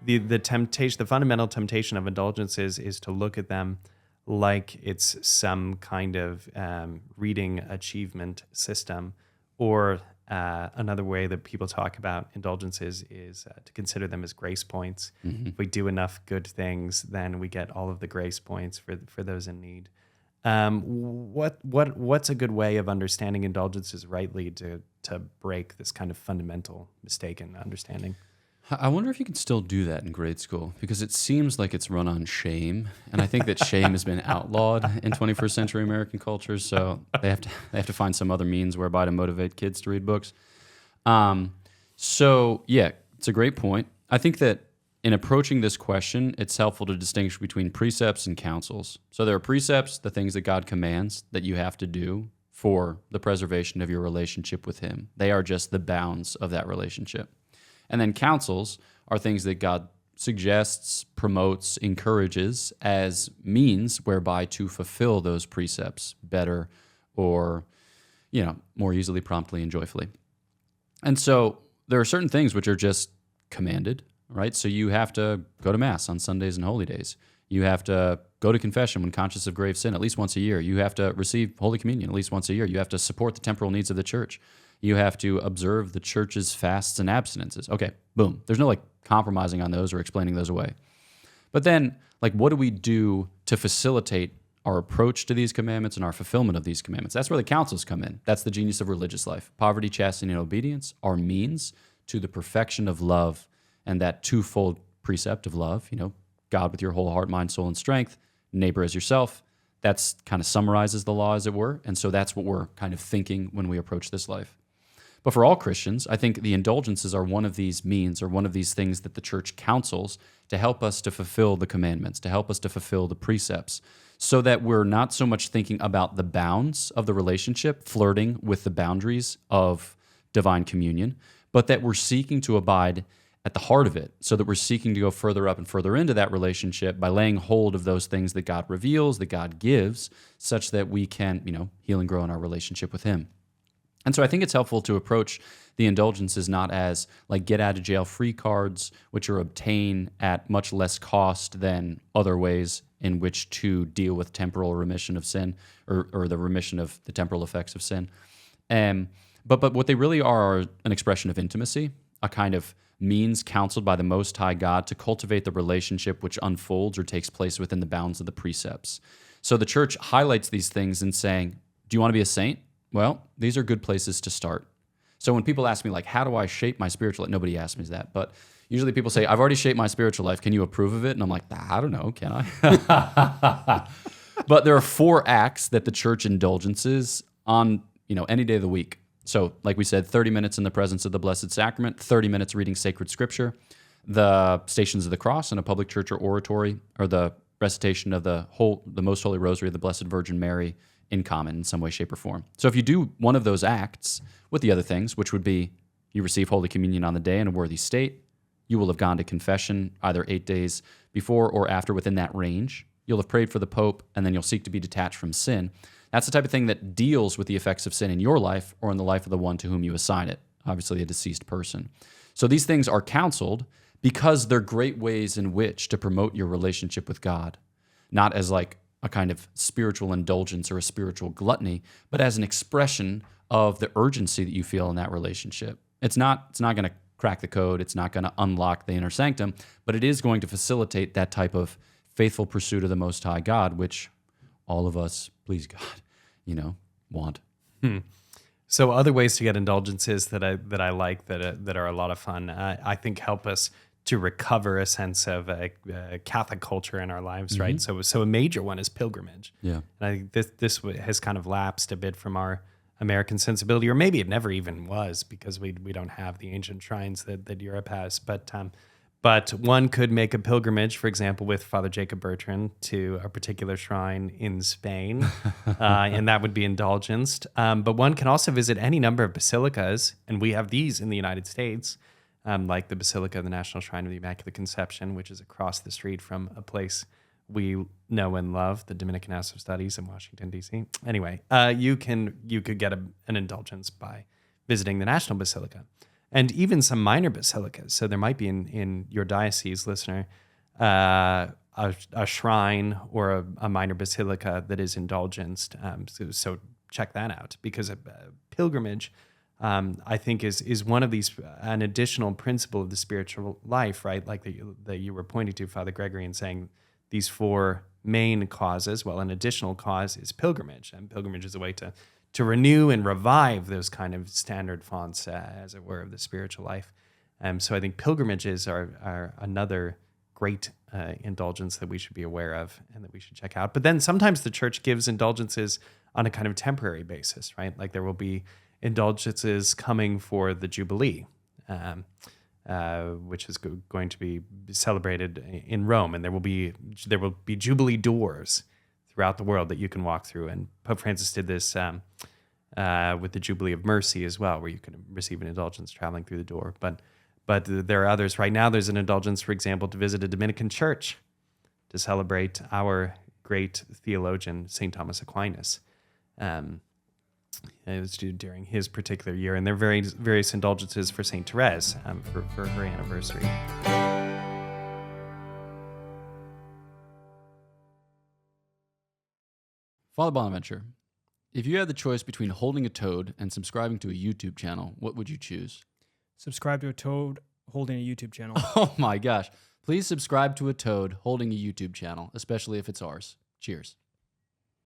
the temptation, the fundamental temptation of indulgences is to look at them like it's some kind of reading achievement system, or another way that people talk about indulgences is to consider them as grace points. If we do enough good things, then we get all of the grace points for those in need. What's a good way of understanding indulgences rightly to break this kind of fundamental mistaken understanding? I wonder if you can still do that in grade school, because it seems like it's run on shame, and I think that shame has been outlawed in 21st century American culture. So they have to find some other means whereby to motivate kids to read books. So yeah, it's a great point. I think that in approaching this question, it's helpful to distinguish between precepts and counsels. So there are precepts, the things that God commands that you have to do for the preservation of your relationship with Him. They are just the bounds of that relationship. And then counsels are things that God suggests, promotes, encourages as means whereby to fulfill those precepts better, or, more easily, promptly, and joyfully. And so there are certain things which are just commanded, right? So you have to go to Mass on Sundays and holy days. You have to go to confession when conscious of grave sin at least once a year. You have to receive Holy Communion at least once a year. You have to support the temporal needs of the church. You have to observe the church's fasts and abstinences. Okay, boom. There's no compromising on those or explaining those away. But then, what do we do to facilitate our approach to these commandments and our fulfillment of these commandments? That's where the counsels come in. That's the genius of religious life. Poverty, chastity, and obedience are means to the perfection of love, and that twofold precept of love, God with your whole heart, mind, soul, and strength, neighbor as yourself. That's kind of summarizes the law, as it were. And so that's what we're kind of thinking when we approach this life. But for all Christians, I think the indulgences are one of these means, or one of these things that the church counsels to help us to fulfill the commandments, to help us to fulfill the precepts, so that we're not so much thinking about the bounds of the relationship, flirting with the boundaries of divine communion, but that we're seeking to abide at the heart of it, so that we're seeking to go further up and further into that relationship by laying hold of those things that God reveals, that God gives, such that we can, heal and grow in our relationship with Him. And so I think it's helpful to approach the indulgences not as get out of jail free cards, which are obtained at much less cost than other ways in which to deal with temporal remission of sin, or the remission of the temporal effects of sin. But what they really are an expression of intimacy, a kind of means counseled by the Most High God to cultivate the relationship which unfolds or takes place within the bounds of the precepts. So the church highlights these things in saying, do you want to be a saint? Well, these are good places to start. So when people ask me, how do I shape my spiritual life? Nobody asks me that, but usually people say, I've already shaped my spiritual life. Can you approve of it? And I'm like, I don't know, can I? But there are 4 acts that the church indulgences on, any day of the week. So like we said, 30 minutes in the presence of the Blessed Sacrament, 30 minutes reading sacred scripture, the Stations of the Cross in a public church or oratory, or the recitation of the Most Holy Rosary of the Blessed Virgin Mary in common in some way, shape, or form. So if you do one of those acts with the other things, which would be you receive Holy Communion on the day in a worthy state, you will have gone to confession either 8 days before or after within that range, you'll have prayed for the Pope, and then you'll seek to be detached from sin. That's the type of thing that deals with the effects of sin in your life or in the life of the one to whom you assign it, obviously a deceased person. So these things are counseled because they're great ways in which to promote your relationship with God, not as a kind of spiritual indulgence or a spiritual gluttony, but as an expression of the urgency that you feel in that relationship. It's not going to crack the code. It's not going to unlock the inner sanctum, but it is going to facilitate that type of faithful pursuit of the Most High God, which all of us, please God, want. So other ways to get indulgences that I like that are a lot of fun, I think help us to recover a sense of a Catholic culture in our lives, right? So a major one is pilgrimage. Yeah. And I think this has kind of lapsed a bit from our American sensibility, or maybe it never even was, because we don't have the ancient shrines that Europe has. But one could make a pilgrimage, for example, with Father Jacob Bertrand to a particular shrine in Spain, and that would be indulgenced. But one can also visit any number of basilicas, and we have these in the United States, like the Basilica of the National Shrine of the Immaculate Conception, which is across the street from a place we know and love, the Dominican House of Studies in Washington, D.C. Anyway, you could get an indulgence by visiting the National Basilica. and even some minor basilicas. So there might be in your diocese, listener, a shrine or a minor basilica that is indulgenced. So check that out, because a pilgrimage, I think, is one of these, an additional principle of the spiritual life, right? Like that you were pointing to, Father Gregory, and saying these four main causes. Well, an additional cause is pilgrimage, and pilgrimage is a way to renew and revive those kind of standard fonts, as it were, of the spiritual life. So I think pilgrimages are another great indulgence that we should be aware of and that we should check out. But then sometimes the church gives indulgences on a kind of temporary basis, right? Like there will be indulgences coming for the Jubilee, which is going to be celebrated in Rome, and there will be Jubilee doors throughout the world that you can walk through. And Pope Francis did this with the Jubilee of Mercy as well, where you can receive an indulgence traveling through the door. But there are others. Right now, there's an indulgence, for example, to visit a Dominican church to celebrate our great theologian, St. Thomas Aquinas. It was due during his particular year, and there are various indulgences for St. Therese for her anniversary. Father Bonaventure, if you had the choice between holding a toad and subscribing to a YouTube channel, what would you choose? Subscribe to a toad holding a YouTube channel. Oh my gosh. Please subscribe to a toad holding a YouTube channel, especially if it's ours. Cheers.